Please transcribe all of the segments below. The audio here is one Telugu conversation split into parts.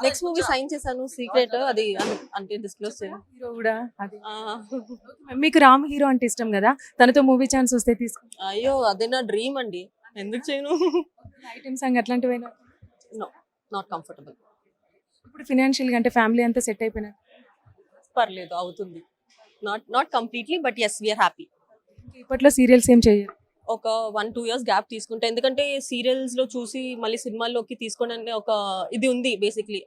నెక్స్ట్ మూవీ సైన్ చేశాను సీక్రెట్, అది అంటే డిస్క్లోజ్ చేయను. హీరో కూడా అది. ఆ, మీకు రామ్ హీరో అంటే ఇష్టం కదా, తనతో మూవీ ఛాన్స్ వస్తే తీసుకుంటారు. అయ్యో అదే నా డ్రీమ్ అండి, ఎందుకు చేయను. ఐటమ్ సాంగ్ అట్లాంటివి నో, నాట్ కంఫర్టబుల్. ఇప్పుడు ఫినాన్షియల్ గా అంటే ఫ్యామిలీ అంతా సెట్ అయిపోయినా పర్లేదు, అవుతుంది. Not completely, but as we're happy. ఇప్పట్లో సీరియల్స్ ఏం చేయరు. ఒక 1-2 years గ్యాప్ తీసుకుంటే, ఎందుకంటే సీరియల్స్ లో చూసి మళ్ళీ సినిమాల్లోకి తీసుకోవడానికి ఒక ఇది ఉంది బేసిక్లీ.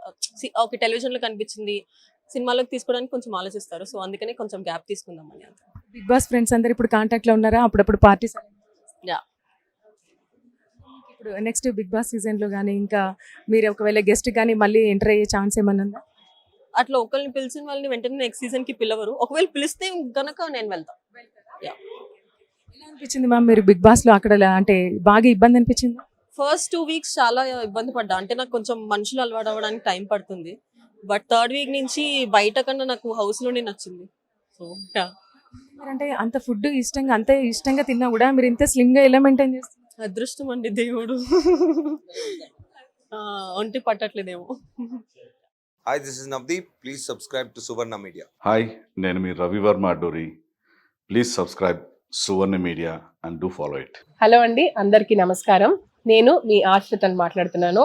ఒక టెలివిజన్ లో కనిపించింది, సినిమాలోకి తీసుకోవడానికి కొంచెం ఆలోచిస్తారు. సో అందుకనే కొంచెం గ్యాప్ తీసుకుందామని. అంత బిగ్ బాస్ ఫ్రెండ్స్ అందరు ఇప్పుడు కాంటాక్ట్ లో ఉన్నారా? అప్పుడప్పుడు పార్టీస్. యా, ఇప్పుడు నెక్స్ట్ బిగ్ బాస్ సీజన్ లో కానీ ఇంకా మీరు ఒకవేళ గెస్ట్ కానీ మళ్ళీ ఎంటర్ అయ్యే ఛాన్స్ ఏమన్నా ఉందా? అట్లా ఒకరిని పిలిచిన వాళ్ళని వెంటనే నెక్స్ట్ సీజన్ కి పిలవరు. ఒకవేళ పిలిస్తే గనక నేను వెళ్తాను. యా. ఎలా అనిపించింది మ్యామ్ మీరు బిగ్ బాస్ లో? అక్కడ అంటే బాగా ఇబ్బంది అనిపించింది? ఫస్ట్ 2 weeks చాలా ఇబ్బంది పడ్డా, అంటే నాకు కొంచెం మనుషులు అలవాటు అవ్వడానికి టైం పడుతుంది. బట్ 3rd week నుంచి బయట కన్నా నాకు హౌస్ లోనే నచ్చింది. సో అంటే అంత ఫుడ్ ఇష్టంగా అంత ఇష్టంగా తిన్నా కూడా మీరు ఇంత స్లిమ్ గా ఎలా మెయింటైన్ చేస్తారు? అదృష్టం అండి, దేవుడు. ఒంటి పట్టట్లేదేమో. Hi, this is Navdeep. Please subscribe to Suvarna Media. Hi, నేను మీ Ravivarma Adduri. Please subscribe Suvarna media and do follow it. Hello అండి, అందరికీ నమస్కారం. నేను మీ ఆశ్రితని మాట్లాడుతున్నాను.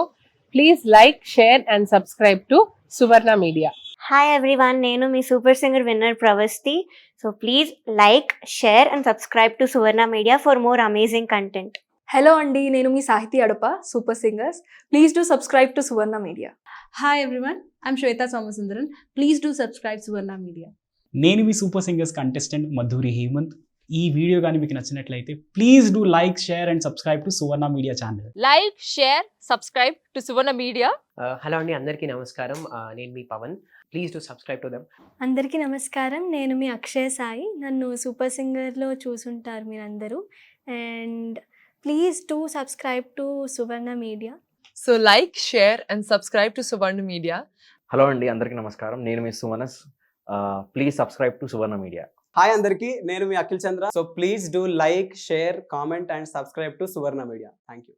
Please like, share and subscribe to Suvarna media. Hi everyone, నేను మీ super singer winner Pravasti. So please like, share and subscribe to Suvarna media for more amazing content. Hello అండి, నేను మీ సాహితీ అడప, super singers. Please do subscribe to Suvarna media. Hi everyone, I'm Shweta Somasundaran. Please do subscribe Suvarna media. నేను మీ super singers contestant Madhuri Hemanth. ఈ వీడియో కానీ మీకు నచ్చినట్లయితే please do like, share and subscribe to Suvarna media channel. Like, share, subscribe to Suvarna media. Hello అండి, అందరికీ నమస్కారం. నేను మీ Pavan. Please do subscribe to them. అందరికీ నమస్కారం, నేను మీ అక్షయ్ సాయి. నన్ను సూపర్ సింగర్లో చూసుంటారు మీరందరూ. And please do subscribe to Suvarna media. So like, share and subscribe to Suvarna media. Hello అండి, అందరికీ నమస్కారం. నేను మీ Sumanas. Please subscribe to Suvarna media. Hi అందరికీ, నేను మీ Akhil Chandra. So please do like, share, comment and subscribe to Suvarna media. Thank you.